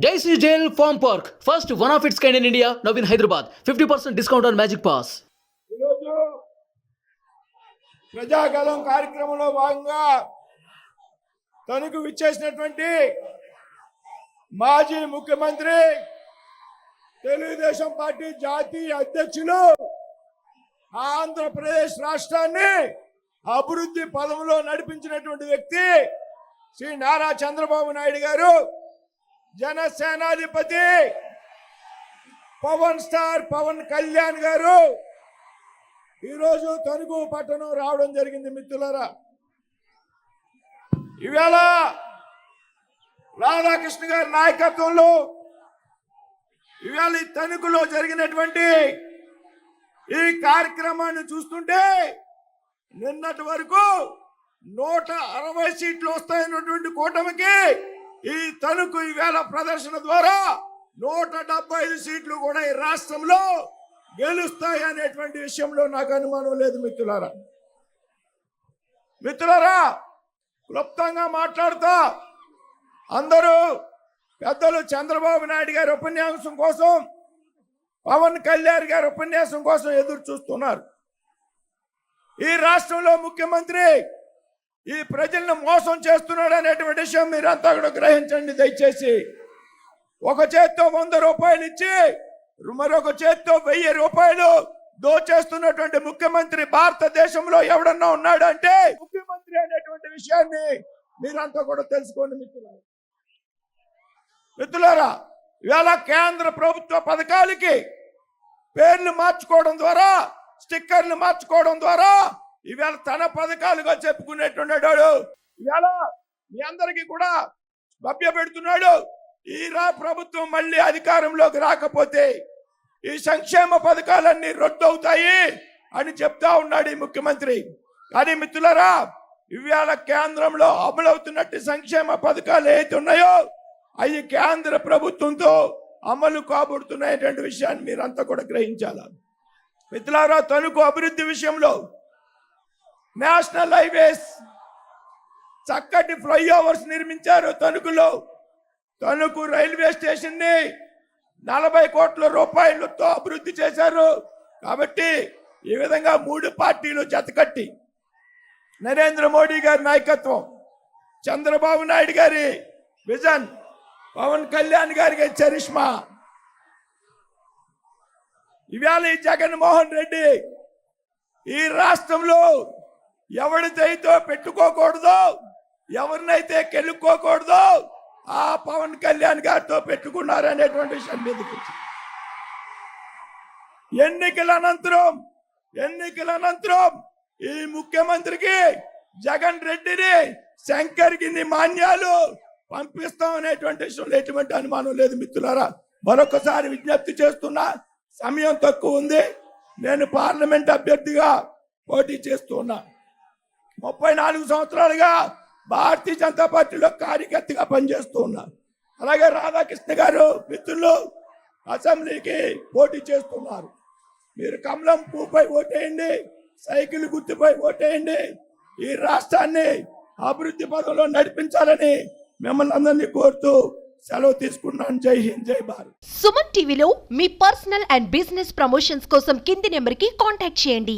Daisy Jail Farm Park, first one of its kind in India, now in Hyderabad. 50% discount on Magic Pass. ఈరోజు ప్రజాగలం కార్యక్రమంలో భాగంగా తనకు విచ్చేసినటువంటి మాజీ ముఖ్యమంత్రి తెలుగుదేశం పార్టీ జాతీయ అధ్యక్షులు ఆంధ్రప్రదేశ్ రాష్ట్రాన్ని అభివృద్ధి పదంలో నడిపించినటువంటి వ్యక్తి శ్రీ నారా చంద్రబాబు నాయుడు గారు, జనసేనాధిపతి పవన్ స్టార్ పవన్ కళ్యాణ్ గారు ఈరోజు తణుకు పట్టణం రావడం జరిగింది. మిత్రులారా, ఇవాళ రాధాకృష్ణ గారి నాయకత్వంలో ఇవాళ ఈ తణుకులో జరిగినటువంటి ఈ కార్యక్రమాన్ని చూస్తుంటే నిన్నటి వరకు 160 సీట్లు వస్తాయన్నటువంటి కూటమికి ఈ తణుకు ఈవేళ ప్రదర్శన ద్వారా 175 సీట్లు కూడా ఈ రాష్ట్రంలో గెలుస్తాయి అనేటువంటి విషయంలో నాకు అనుమానం లేదు. మిత్రులారా, క్లుప్తంగా మాట్లాడుతా అందరూ పెద్దలు చంద్రబాబు నాయుడు గారి ఉపన్యాసం కోసం, పవన్ కళ్యాణ్ గారి ఉపన్యాసం కోసం ఎదురు చూస్తున్నారు. ఈ రాష్ట్రంలో ముఖ్యమంత్రి ఈ ప్రజలను మోసం చేస్తున్నాడు అనేటువంటి విషయం మీరంతా కూడా గ్రహించండి. దయచేసి ఒక చేత్తో 100 రూపాయలు ఇచ్చి మరొక చేత్తో 1000 రూపాయలు దోచేస్తున్నటువంటి ముఖ్యమంత్రి భారతదేశంలో ఎవడన్నా ఉన్నాడు అంటే ముఖ్యమంత్రి అనేటువంటి విషయాన్ని మీరంతా కూడా తెలుసుకోండి. మిత్రులారా, ఇవాళ కేంద్ర ప్రభుత్వ పథకాలకి పేర్లు మార్చుకోవడం ద్వారా, స్టిక్కర్లు మార్చుకోవడం ద్వారా ఇవాళ తన పథకాలుగా చెప్పుకునేట్టున్నాడు. ఇవాళ మీ అందరికీ కూడా మభ్య పెడుతున్నాడు. ఈ ప్రభుత్వం మళ్ళీ అధికారంలోకి రాకపోతే ఈ సంక్షేమ పథకాలన్నీ రద్దవుతాయి అని చెప్తా ఉన్నాడు ఈ ముఖ్యమంత్రి. కానీ మిత్రులారా, ఇవాళ కేంద్రంలో అమలవుతున్నట్టు సంక్షేమ పథకాలు ఏదైతే ఉన్నాయో అవి కేంద్ర ప్రభుత్వంతో అమలు కాబడుతున్నాయటువంటి విషయాన్ని మీరంతా కూడా గ్రహించాలి. మిత్రులారా, తణుకు అభివృద్ధి విషయంలో నేషనల్ హైవేస్, చక్కటి ఫ్లైఓవర్స్ నిర్మించారు. తణుకులో తణుకు రైల్వే స్టేషన్ ని 40 కోట్ల రూపాయలతో అభివృద్ధి చేశారు. కాబట్టి ఈ విధంగా 3 పార్టీలు జతకట్టి నరేంద్ర మోడీ గారి నాయకత్వం, చంద్రబాబు నాయుడు గారి విజన్, పవన్ కళ్యాణ్ గారికి చరిష్మా, ఇవాళ ఈ జగన్మోహన్ రెడ్డి ఈ రాష్ట్రంలో ఎవరిదైతే పెట్టుకోకూడదో, ఎవరినైతే కెలుక్కోకూడదో ఆ పవన్ కళ్యాణ్ గారితో పెట్టుకున్నారు అనేటువంటి విషయం మీదకి ఎన్నికల అనంతరం ఈ ముఖ్యమంత్రికి జగన్ రెడ్డిని, శంకర్ గిన్ని మాన్యాలు పంపిస్తాం అనేటువంటి విషయంలో ఎటువంటి అనుమానం లేదు. మిత్రులారా, మరొకసారి విజ్ఞప్తి చేస్తున్నా, సమయం తక్కువ ఉంది. నేను పార్లమెంట్ అభ్యర్థిగా పోటీ చేస్తున్నా. 34 సంవత్సరాలుగా భారతీయ జనతా పార్టీలో కార్యకర్తగా పనిచేస్తూ ఉన్నా. అలాగే రాధాకృష్ణ గారు మిత్రులు అసెంబ్లీకి పోటీ చేస్తున్నారు. మీరు కమలం పువ్వుపై ఓటేయండి, సైకిల్ గుర్తుపై ఓటేయండి. ఈ రాష్ట్రాన్ని అభివృద్ధి పదంలో నడిపించాలని మిమ్మల్ని అందరినీ కోరుతూ సెలవు తీసుకున్నాను. జై హింద్, జై భారత్. సుమన్ టీవీలో మీ పర్సనల్ అండ్ బిజినెస్ ప్రమోషన్స్ కోసం కింది నెంబర్కి కాంటాక్ట్ చేయండి.